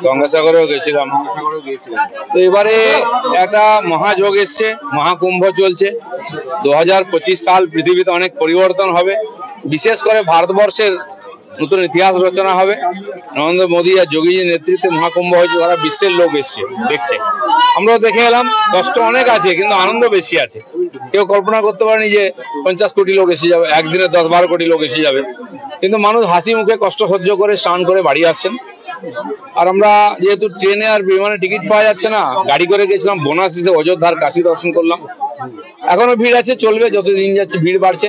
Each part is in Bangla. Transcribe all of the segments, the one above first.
গঙ্গাসাগরেও গেছিলাম। তো এবারে একটা মহাযোগ এসছে, মহাকুম্ভ চলছে। 2025 সাল পৃথিবীতে অনেক পরিবর্তন হবে, বিশেষ করে ভারতবর্ষের নতুন ইতিহাস রচনা হবে। নরেন্দ্র মোদী আর যোগীজির নেতৃত্বে মহাকুম্ভ হয়েছে, সারা বিশ্বের লোক এসছে দেখছে। আমরাও দেখে এলাম, কষ্ট অনেক আছে কিন্তু আনন্দ বেশি আছে। কেউ কল্পনা করতে পারেনি যে 50 কোটি লোক এসে যাবে, একদিনে 10-12 কোটি লোক এসে যাবে, কিন্তু মানুষ হাসি মুখে কষ্ট সহ্য করে স্নান করে বাড়ি আসছেন। আর আমরা যেহেতু ট্রেনে আর বিমানে টিকিট পাওয়া যাচ্ছে না, গাড়ি করে গেছিলাম, বোনাস হিসেবে অযোধ্যার কাশী দর্শন করলাম। এখনো ভিড় আছে, চলবে, যতদিন যাচ্ছে ভিড় বাড়ছে।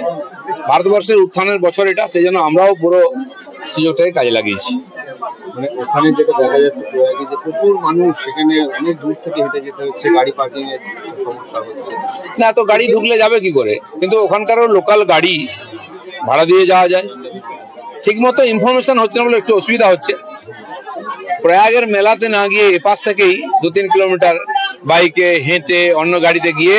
ভারতবর্ষের উত্থানের বছর এটা, সেই জন্য আমরাও পুরো সুযোগটাকে কাজে লাগিয়েছি। মানে ওখানে যেটা দেখা যাচ্ছে যে প্রচুর মানুষ, সেখানে অনেক দূর থেকে হেঁটে যেতে হচ্ছে, গাড়ি পার্কিং এর সমস্যা হচ্ছে। না, এত গাড়ি ঢুকলে যাবে কি করে? কিন্তু ওখানকারও লোকাল গাড়ি ভাড়া দিয়ে যাওয়া যায়। ঠিক মতো ইনফরমেশন হচ্ছে না বলে একটু অসুবিধা হচ্ছে। প্রয়াগের মেলাতে না গিয়ে এপাশ থেকেই 2-3 কিলোমিটার বাইকে হেঁটে অন্য গাড়িতে গিয়ে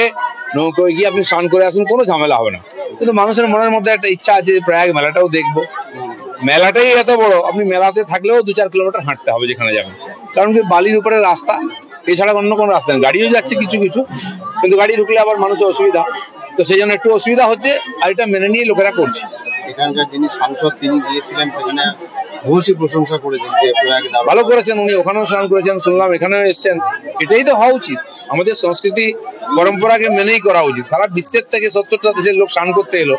নৌকোয় গিয়ে আপনি স্নান করে আসুন, কোনো ঝামেলা হবে না। কিন্তু মানুষের মনের মধ্যে একটা ইচ্ছা আছে যে প্রয়াগ মেলাটাও দেখবো। মেলাটাই এত বড়, আপনি মেলাতে থাকলেও 2-4 কিলোমিটার হাঁটতে হবে যেখানে যাবেন, কারণ কি বালির উপরে রাস্তা, এছাড়া অন্য কোনো রাস্তা নেই। গাড়িও যাচ্ছে কিছু কিছু, কিন্তু গাড়ি ঢুকলে আবার মানুষের অসুবিধা, তো সেই জন্য একটু অসুবিধা হচ্ছে। আর এটা মেনে নিয়ে লোকেরা করছে। এখানকার যিনি সাংসদ, তিনি গিয়েছিলেন, সেখানে প্রশংসা করেছেন যে ভালো করেছেন, উনি ওখানেও স্নান করেছেন শুনলাম, এখানেও এসছেন। এটাই তো হওয়া উচিত, আমাদের সংস্কৃতি পরম্পরাকে মেনেই করা উচিত। সারা বিশ্বের থেকে 70টা দেশের লোক স্নান করতে এলো,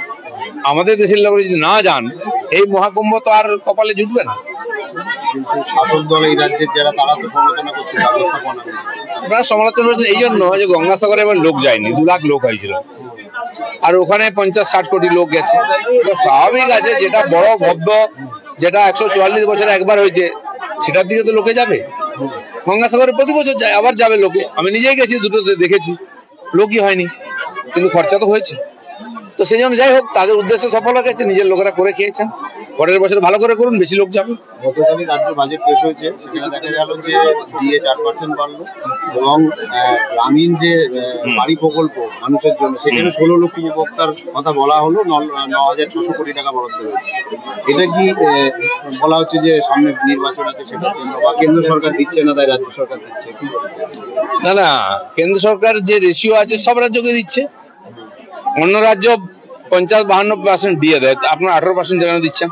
আমাদের দেশের লোক যদি না যান, এই মহাকুম্ভ তো আর কপালে জুটবে না। কিন্তু শাসক দল এই রাজ্যের যারা, তারা তো সমালোচনা করছে ব্যবস্থাপনা। আপনারা সমালোচনা করছেন এই জন্য যে গঙ্গাসাগরে এবার লোক যায়নি, 2 লাখ লোক হয়েছিল, আর ওখানে 50-60 কোটি লোক গেছে। তো স্বাভাবিক আছে, যেটা বড় ভব্য, যেটা 144 বছরে একবার হয়েছে, সেটার দিকে তো লোকে যাবে। গঙ্গাসাগরে প্রতি বছর যায়, আবার যাবে লোকে। আমি নিজেই গেছি, দুটোতে দেখেছি, লোকই হয়নি, কিন্তু খরচা তো হয়েছে। তো সেই জন্য যাই হোক, তাদের উদ্দেশ্য সফল হয়েছে, নিজের লোকেরা করে খেয়েছেন। পরের বছর ভালো করে করুন, বেশি লোক যাবে। গতকালই রাজ্য বাজেট পেশ হয়েছে, সেখানে দেখা গেল যে দিয়ে 4% বাড়লো, এবং গ্রামীণ যে বাড়ি প্রকল্প মানুষের জন্য, সেখানে 16 লক্ষ উপভোক্তার কথা বলা হলো, 9,600 কোটি টাকা বরাদ্দ হয়েছে। এটা কি বলা হচ্ছে যে সামনে নির্বাচন আছে সেটার জন্য, বা কেন্দ্র সরকার দিচ্ছে না তাই রাজ্য সরকার দিচ্ছে? না না, কেন্দ্র সরকার যে রেশিও আছে সব রাজ্যকে দিচ্ছে। অন্য রাজ্য 50-52% দিয়ে দেয়, আপনার 18% কেন দিচ্ছেন?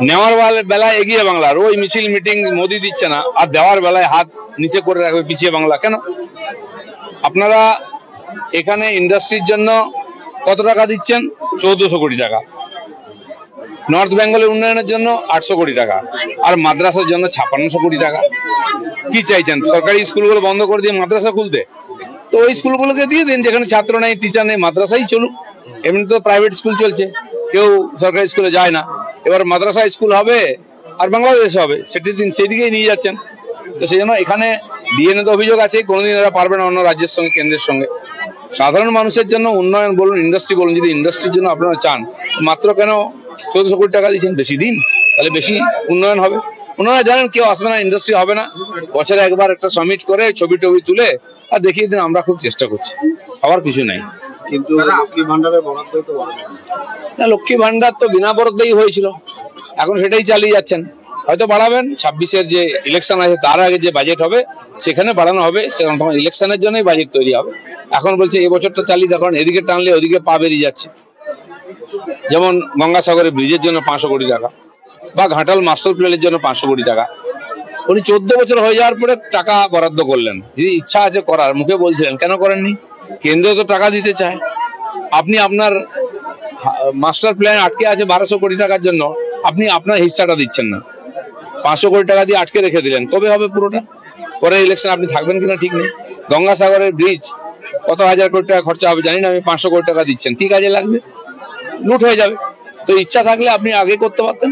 নেওয়ার বেলায় এগিয়ে বাংলা, ওই মিছিল মিটিং মোদি দিচ্ছে না, আর দেওয়ার বেলায় হাত নিচে করে রাখবে পিছিয়ে বাংলা কেন? আপনারা এখানে ইন্ডাস্ট্রির জন্য কত টাকা দিচ্ছেন? 1400 কোটি টাকা। নর্থ বেঙ্গলের উন্নয়নের জন্য 800 কোটি টাকা, আর মাদ্রাসার জন্য 5600 কোটি টাকা। কি চাইছেন? সরকারি স্কুলগুলো বন্ধ করে দিয়ে মাদ্রাসা খুলতে? তো ওই স্কুলগুলোকে দিয়ে দিন, যেখানে ছাত্র নেই, টিচার নেই, মাদ্রাসাই চলুক। এমনি তো প্রাইভেট স্কুল চলছে, কেউ সরকারি স্কুলে যায় না। এবার মাদ্রাসা স্কুল হবে আর বাংলাদেশে হবে, সেটি দিন, সেই দিকেই নিয়ে যাচ্ছেন। তো সেই জন্য এখানে ডিএনএ তো অভিযোগ আছে, কোনোদিন এরা পারবে না অন্য রাজ্যের সঙ্গে, কেন্দ্রের সঙ্গে। সাধারণ মানুষের জন্য উন্নয়ন বলুন, ইন্ডাস্ট্রি বলুন, যদি ইন্ডাস্ট্রির জন্য আপনারা চান, মাত্র কেন 1400 কোটি টাকা দিচ্ছেন? বেশি দিন, তাহলে বেশি উন্নয়ন হবে। ওনারা জানেন কেউ আসবে না, ইন্ডাস্ট্রি হবে না, বছরে একবার একটা সামিট করে ছবি টবি তুলে আর দেখিয়ে দিন আমরা খুব চেষ্টা করছি, আবার কিছু নাই। কিন্তু লক্ষ্মী ভান্ডারের বরাদ্দ তো না, লক্ষ্মী ভান্ডার তো বিনা বরাদ্দেই হয়েছিল, এখন সেটাই চালিয়ে যাচ্ছেন। হয়তো বাড়াবেন 26-এর যে ইলেকশন আছে তার আগে যে বাজেট হবে সেখানে বাড়ানো হবে, তখন ইলেকশনের জন্যই বাজেট তৈরি হবে। এখন বলছে এই বছরটা চালিয়ে দেখুন, এদিকে টানলে ওদিকে পা বেরিয়ে যাচ্ছে। যেমন গঙ্গাসাগরের ব্রিজের জন্য 500 কোটি টাকা, বা ঘাটাল মাস্টার প্ল্যানের জন্য 500 কোটি টাকা। উনি 14 বছর হয়ে যাওয়ার পরে টাকা বরাদ্দ করলেন। যদি ইচ্ছা আছে করার, মুখে বলছিলেন, কেন করেননি? কেন্দ্র তো টাকা দিতে চায়। আপনি আপনার মাস্টার প্ল্যান আটকে আছে 1200 কোটি টাকার জন্য, আপনি আপনার হিস্সাটা দিচ্ছেন না, 500 কোটি টাকা দিয়ে আটকে রেখে দিলেন। কবে হবে পুরোটা? পরে ইলেকশন আপনি থাকবেন কিনা ঠিক নেই। গঙ্গাসাগরের ব্রিজ কত হাজার কোটি টাকা খরচা হবে জানি না, আমি 500 কোটি টাকা দিচ্ছেন, কি কাজে লাগবে? লুট হয়ে যাবে। তো ইচ্ছা থাকলে আপনি আগে করতে পারতেন,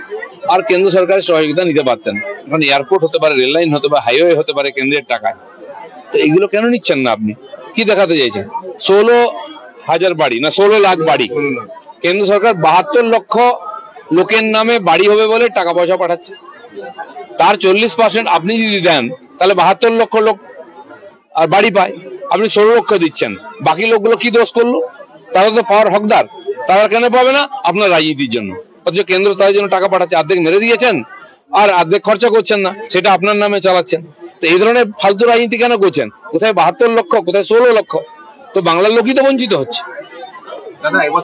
আর কেন্দ্র সরকারের সহযোগিতা নিতে পারতেন। এখন এয়ারপোর্ট হতে পারে, রেল লাইন হতে পারে, হাইওয়ে হতে পারে কেন্দ্রের টাকায়। তো এগুলো কেন নিচ্ছেন না আপনি? কি দেখাতে চাইছেন? 16,000 বাড়ি না 16 লাখ বাড়ি, কেন্দ্র সরকার 72 লক্ষ লোকের নামে বাড়ি হবে বলে টাকা পয়সা পাঠাচ্ছে। তার 40% আপনি যদি দেন, তাহলে 72 লক্ষ লোক আর বাড়ি পায়। আপনি 16 লক্ষ দিচ্ছেন, বাকি লোকগুলো কি দোষ করলো? তারা তো পাওয়ার হকদার, তারা কেন পাবে না? আপনার রাজনীতির জন্য। অথচ কেন্দ্র তার জন্য টাকা পাঠাচ্ছে, অর্ধেক মেরে দিয়েছেন আর অর্ধেক খরচা করছেন না, সেটা আপনার নামে চালাচ্ছেন। তো এই ধরনের ফালতু রাজনীতি কেন করছেন? কোথায় 72 লক্ষ, কোথায় 16 লক্ষ? তো বাংলার লোকই তো বঞ্চিত হচ্ছে। দাদা,